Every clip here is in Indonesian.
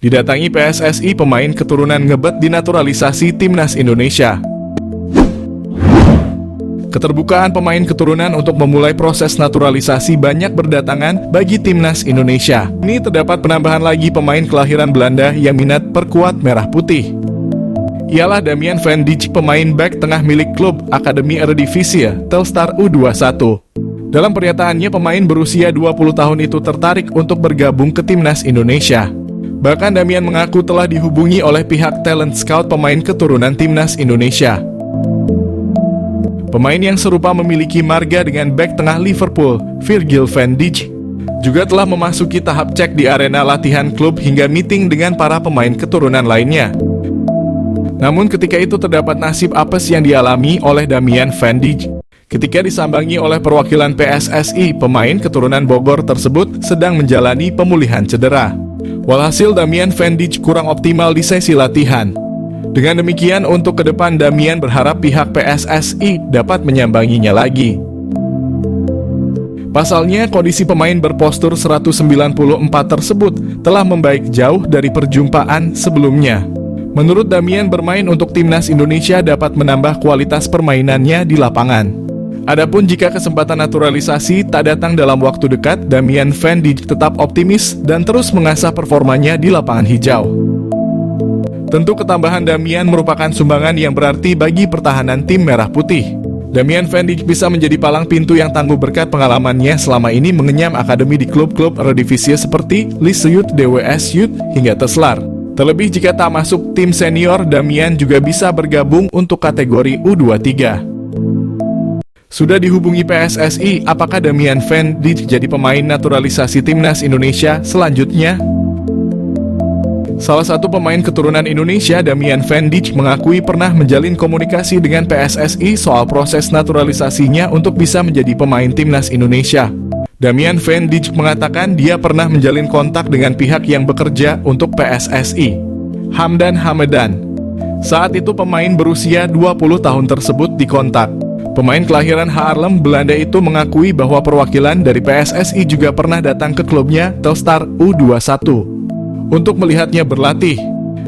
Didatangi PSSI, pemain keturunan ngebet dinaturalisasi Timnas Indonesia. Keterbukaan pemain keturunan untuk memulai proses naturalisasi banyak berdatangan bagi Timnas Indonesia. Ini terdapat penambahan lagi pemain kelahiran Belanda yang minat perkuat merah putih. Ialah Damian van Dijk, pemain bek tengah milik klub Akademi Eredivisie Telstar U21. Dalam pernyataannya, pemain berusia 20 tahun itu tertarik untuk bergabung ke Timnas Indonesia. Bahkan Damian mengaku telah dihubungi oleh pihak talent scout pemain keturunan Timnas Indonesia. Pemain yang serupa memiliki marga dengan bek tengah Liverpool, Virgil van Dijk, juga telah memasuki tahap cek di arena latihan klub hingga meeting dengan para pemain keturunan lainnya. Namun ketika itu terdapat nasib apes yang dialami oleh Damian van Dijk. Ketika disambangi oleh perwakilan PSSI, pemain keturunan Bogor tersebut sedang menjalani pemulihan cedera. Walhasil Damian van Dijk kurang optimal di sesi latihan. Dengan demikian, untuk ke depan Damian berharap pihak PSSI dapat menyambanginya lagi. Pasalnya, kondisi pemain berpostur 194 tersebut telah membaik jauh dari perjumpaan sebelumnya. Menurut Damian, bermain untuk Timnas Indonesia dapat menambah kualitas permainannya di lapangan. Adapun jika kesempatan naturalisasi tak datang dalam waktu dekat, Damian van Dijk tetap optimis dan terus mengasah performanya di lapangan hijau. Tentu ketambahan Damian merupakan sumbangan yang berarti bagi pertahanan tim merah putih. Damian van Dijk bisa menjadi palang pintu yang tangguh berkat pengalamannya selama ini mengenyam akademi di klub-klub Eredivisie seperti Lisse Youth, DWS Youth, hingga Teslar. Terlebih jika tak masuk tim senior, Damian juga bisa bergabung untuk kategori U23. Sudah dihubungi PSSI, apakah Damian van Dijk jadi pemain naturalisasi Timnas Indonesia selanjutnya? Salah satu pemain keturunan Indonesia, Damian van Dijk, mengakui pernah menjalin komunikasi dengan PSSI soal proses naturalisasinya untuk bisa menjadi pemain Timnas Indonesia. Damian van Dijk mengatakan dia pernah menjalin kontak dengan pihak yang bekerja untuk PSSI, Hamdan Hamadan. Saat itu pemain berusia 20 tahun tersebut dikontak. Pemain kelahiran Haarlem, Belanda itu mengakui bahwa perwakilan dari PSSI juga pernah datang ke klubnya Telstar U21 untuk melihatnya berlatih.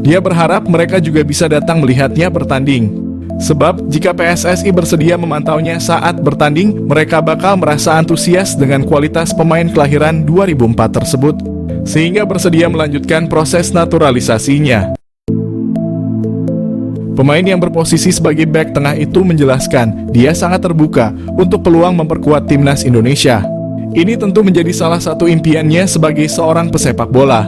Dia berharap mereka juga bisa datang melihatnya bertanding. Sebab jika PSSI bersedia memantaunya saat bertanding, mereka bakal merasa antusias dengan kualitas pemain kelahiran 2004 tersebut, sehingga bersedia melanjutkan proses naturalisasinya. Pemain yang berposisi sebagai bek tengah itu menjelaskan dia sangat terbuka untuk peluang memperkuat Timnas Indonesia. Ini tentu menjadi salah satu impiannya sebagai seorang pesepak bola.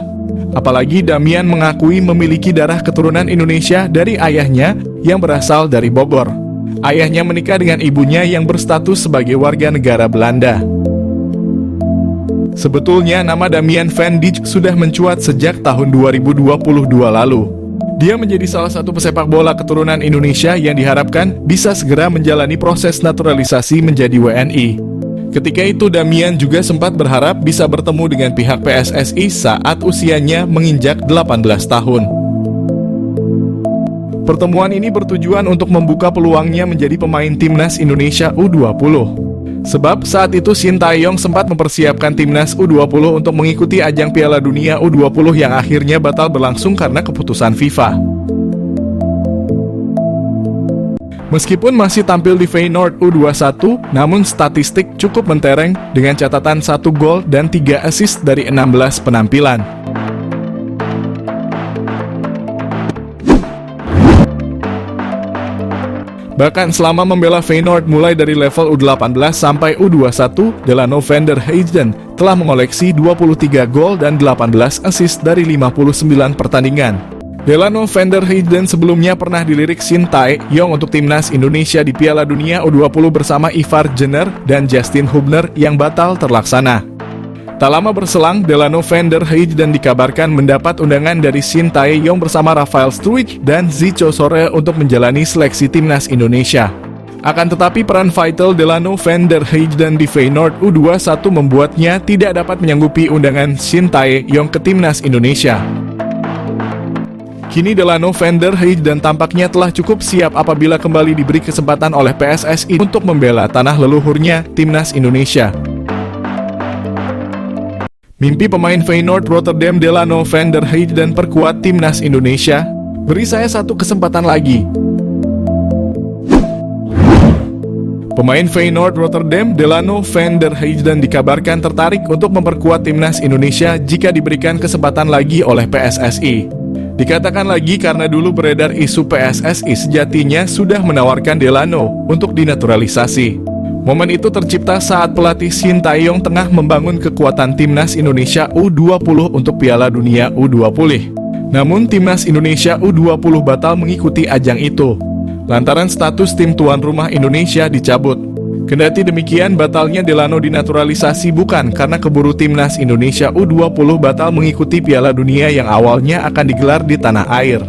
Apalagi Damian mengakui memiliki darah keturunan Indonesia dari ayahnya yang berasal dari Bogor. Ayahnya menikah dengan ibunya yang berstatus sebagai warga negara Belanda. Sebetulnya nama Damian van Dijk sudah mencuat sejak tahun 2022 lalu. Dia menjadi salah satu pesepak bola keturunan Indonesia yang diharapkan bisa segera menjalani proses naturalisasi menjadi WNI. Ketika itu Damian juga sempat berharap bisa bertemu dengan pihak PSSI saat usianya menginjak 18 tahun. Pertemuan ini bertujuan untuk membuka peluangnya menjadi pemain Timnas Indonesia U20. Sebab saat itu Shin Tae-yong sempat mempersiapkan Timnas U20 untuk mengikuti ajang Piala Dunia U20 yang akhirnya batal berlangsung karena keputusan FIFA. Meskipun masih tampil di Feyenoord U21, namun statistik cukup mentereng dengan catatan 1 gol dan 3 assist dari 16 penampilan. Bahkan selama membela Feyenoord mulai dari level U18 sampai U21, Delano van der Heijden telah mengoleksi 23 gol dan 18 assist dari 59 pertandingan. Delano van der Heijden sebelumnya pernah dilirik Shin Tae-yong untuk Timnas Indonesia di Piala Dunia U20 bersama Ivar Jenner dan Justin Hubner yang batal terlaksana. Tak lama berselang, Delano van der Heijden dikabarkan mendapat undangan dari Shin Tae-yong bersama Rafael Struijk dan Zico Sore untuk menjalani seleksi Timnas Indonesia. Akan tetapi peran vital Delano van der Heijden di Feyenoord U21 membuatnya tidak dapat menyanggupi undangan Shin Tae-yong ke Timnas Indonesia. Kini Delano van der Heijden tampaknya telah cukup siap apabila kembali diberi kesempatan oleh PSSI untuk membela tanah leluhurnya Timnas Indonesia. Mimpi pemain Feyenoord Rotterdam Delano van der Heijden perkuat timnas Indonesia? Beri saya satu kesempatan lagi. Pemain Feyenoord Rotterdam Delano van der Heijden dikabarkan tertarik untuk memperkuat timnas Indonesia jika diberikan kesempatan lagi oleh PSSI. Dikatakan lagi karena dulu beredar isu PSSI sejatinya sudah menawarkan Delano untuk dinaturalisasi. Momen itu tercipta saat pelatih Shin Tae-yong tengah membangun kekuatan timnas Indonesia U20 untuk Piala Dunia U20. Namun timnas Indonesia U20 batal mengikuti ajang itu, lantaran status tim tuan rumah Indonesia dicabut. Kendati demikian, batalnya Delano dinaturalisasi bukan karena keburu timnas Indonesia U20 batal mengikuti Piala Dunia yang awalnya akan digelar di tanah air,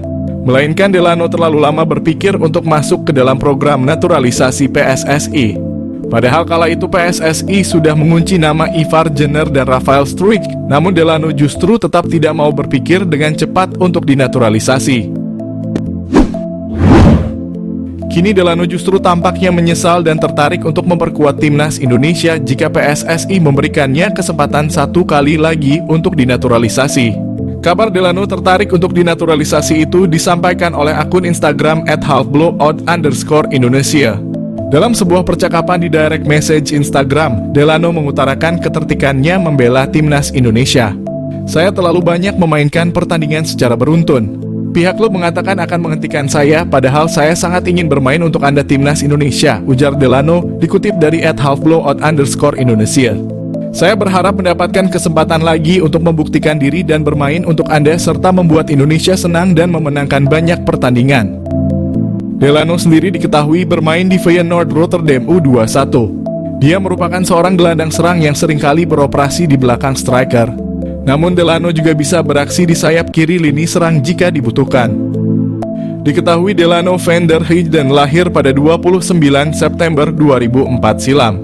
melainkan Delano terlalu lama berpikir untuk masuk ke dalam program naturalisasi PSSI. Padahal kala itu PSSI sudah mengunci nama Ivar Jenner dan Rafael Struijk, namun Delano justru tetap tidak mau berpikir dengan cepat untuk dinaturalisasi. Kini Delano justru tampaknya menyesal dan tertarik untuk memperkuat timnas Indonesia jika PSSI memberikannya kesempatan satu kali lagi untuk dinaturalisasi. Kabar Delano tertarik untuk dinaturalisasi itu disampaikan oleh akun Instagram @halfblowout_Indonesia. Dalam sebuah percakapan di direct message Instagram, Delano mengutarakan ketertikannya membela timnas Indonesia. Saya terlalu banyak memainkan pertandingan secara beruntun. Pihak klub mengatakan akan menghentikan saya, padahal saya sangat ingin bermain untuk Anda timnas Indonesia, ujar Delano, dikutip dari @halfblowout_Indonesia. Saya berharap mendapatkan kesempatan lagi untuk membuktikan diri dan bermain untuk Anda serta membuat Indonesia senang dan memenangkan banyak pertandingan. Delano sendiri diketahui bermain di Feyenoord Rotterdam U21. Dia merupakan seorang gelandang serang yang seringkali beroperasi di belakang striker. Namun Delano juga bisa beraksi di sayap kiri lini serang jika dibutuhkan. Diketahui Delano van der Heijden lahir pada 29 September 2004 silam.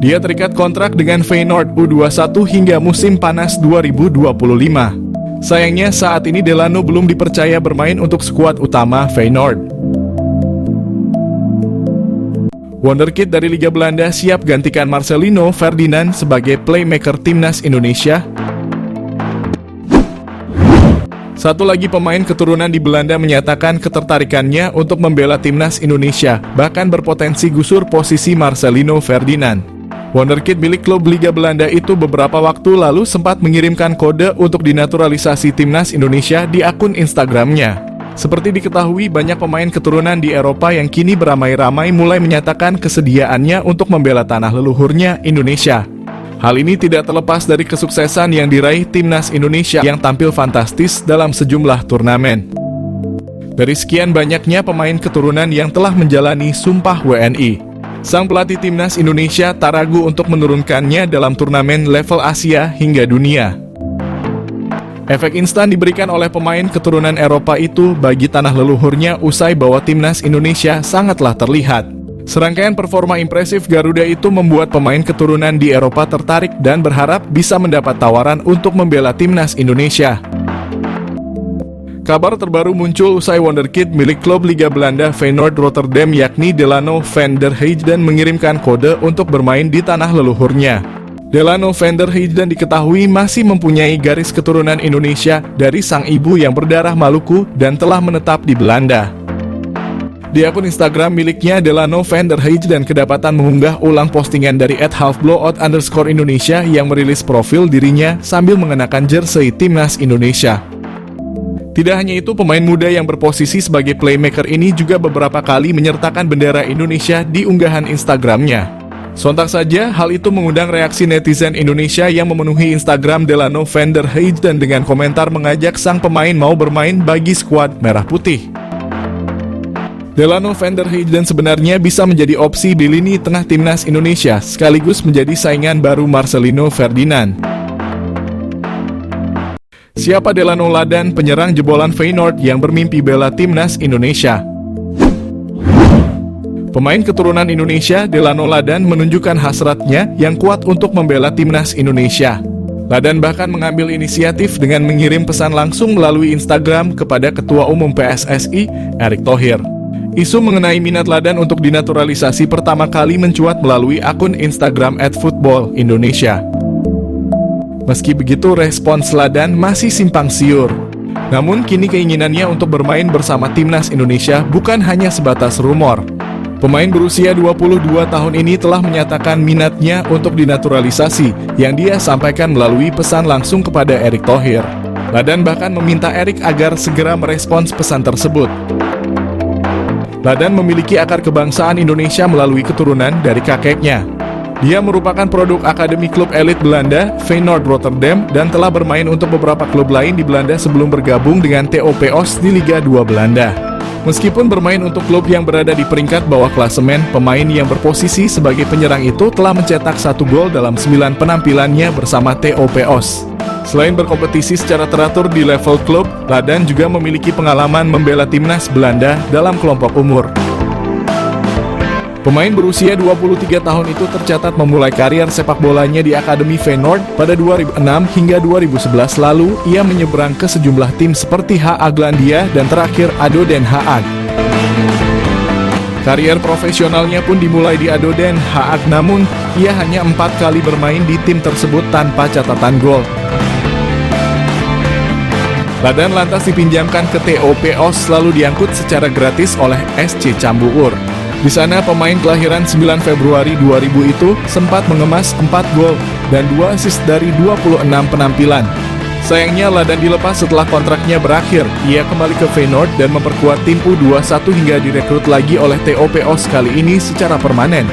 Dia terikat kontrak dengan Feyenoord U21 hingga musim panas 2025. Sayangnya saat ini Delano belum dipercaya bermain untuk skuad utama Feyenoord. Wonderkid dari Liga Belanda siap gantikan Marcelino Ferdinand sebagai playmaker timnas Indonesia. Satu lagi pemain keturunan di Belanda menyatakan ketertarikannya untuk membela timnas Indonesia, bahkan berpotensi gusur posisi Marcelino Ferdinand. Wonderkid milik klub Liga Belanda itu beberapa waktu lalu sempat mengirimkan kode untuk dinaturalisasi timnas Indonesia di akun Instagramnya. Seperti diketahui, banyak pemain keturunan di Eropa yang kini beramai-ramai mulai menyatakan kesediaannya untuk membela tanah leluhurnya, Indonesia. Hal ini tidak terlepas dari kesuksesan yang diraih timnas Indonesia yang tampil fantastis dalam sejumlah turnamen. Dari sekian banyaknya pemain keturunan yang telah menjalani sumpah WNI, sang pelatih timnas Indonesia tak ragu untuk menurunkannya dalam turnamen level Asia hingga dunia. Efek instan diberikan oleh pemain keturunan Eropa itu bagi tanah leluhurnya usai bawa timnas Indonesia sangatlah terlihat. Serangkaian performa impresif Garuda itu membuat pemain keturunan di Eropa tertarik dan berharap bisa mendapat tawaran untuk membela timnas Indonesia. Kabar terbaru muncul usai Wonderkid milik klub Liga Belanda Feyenoord Rotterdam yakni Delano van der Heijden mengirimkan kode untuk bermain di tanah leluhurnya. Delano van der Heijden diketahui masih mempunyai garis keturunan Indonesia dari sang ibu yang berdarah Maluku dan telah menetap di Belanda. Di akun Instagram miliknya, Delano van der Heijden kedapatan mengunggah ulang postingan dari @halfblowout_Indonesia yang merilis profil dirinya sambil mengenakan jersey timnas Indonesia. Tidak hanya itu, pemain muda yang berposisi sebagai playmaker ini juga beberapa kali menyertakan bendera Indonesia di unggahan Instagramnya. Sontak saja, hal itu mengundang reaksi netizen Indonesia yang memenuhi Instagram Delano van der Heijden dengan komentar mengajak sang pemain mau bermain bagi skuad Merah Putih. Delano van der Heijden sebenarnya bisa menjadi opsi di lini tengah timnas Indonesia, sekaligus menjadi saingan baru Marcelino Ferdinand. Siapa Delano Ladan, penyerang jebolan Feyenoord yang bermimpi bela timnas Indonesia? Pemain keturunan Indonesia, Delano Ladan menunjukkan hasratnya yang kuat untuk membela timnas Indonesia. Ladan bahkan mengambil inisiatif dengan mengirim pesan langsung melalui Instagram kepada Ketua Umum PSSI, Erick Thohir. Isu mengenai minat Ladan untuk dinaturalisasi pertama kali mencuat melalui akun Instagram @footballindonesia. Meski begitu, respons Ladan masih simpang siur. Namun kini keinginannya untuk bermain bersama timnas Indonesia bukan hanya sebatas rumor. Pemain berusia 22 tahun ini telah menyatakan minatnya untuk dinaturalisasi yang dia sampaikan melalui pesan langsung kepada Erick Thohir. Ladan bahkan meminta Erick agar segera merespons pesan tersebut. Ladan memiliki akar kebangsaan Indonesia melalui keturunan dari kakeknya. Dia merupakan produk akademi klub elit Belanda, Feyenoord Rotterdam, dan telah bermain untuk beberapa klub lain di Belanda sebelum bergabung dengan TOP Os di Liga 2 Belanda. Meskipun bermain untuk klub yang berada di peringkat bawah klasemen, pemain yang berposisi sebagai penyerang itu telah mencetak 1 gol dalam 9 penampilannya bersama TOP Os. Selain berkompetisi secara teratur di level klub, Ladan juga memiliki pengalaman membela timnas Belanda dalam kelompok umur. Pemain berusia 23 tahun itu tercatat memulai karier sepak bolanya di Akademi Feyenoord pada 2006 hingga 2011 lalu. Ia menyeberang ke sejumlah tim seperti HA Glandia dan terakhir ADO Den Haag. Karier profesionalnya pun dimulai di ADO Den Haag, namun ia hanya 4 kali bermain di tim tersebut tanpa catatan gol. Ladan lantas dipinjamkan ke TOP Os lalu diangkut secara gratis oleh SC Cambuur. Di sana pemain kelahiran 9 Februari 2000 itu sempat mengemas 4 gol dan 2 assist dari 26 penampilan. Sayangnya Ladan dilepas setelah kontraknya berakhir. Ia kembali ke Feyenoord dan memperkuat tim U21 hingga direkrut lagi oleh TOP Os kali ini secara permanen.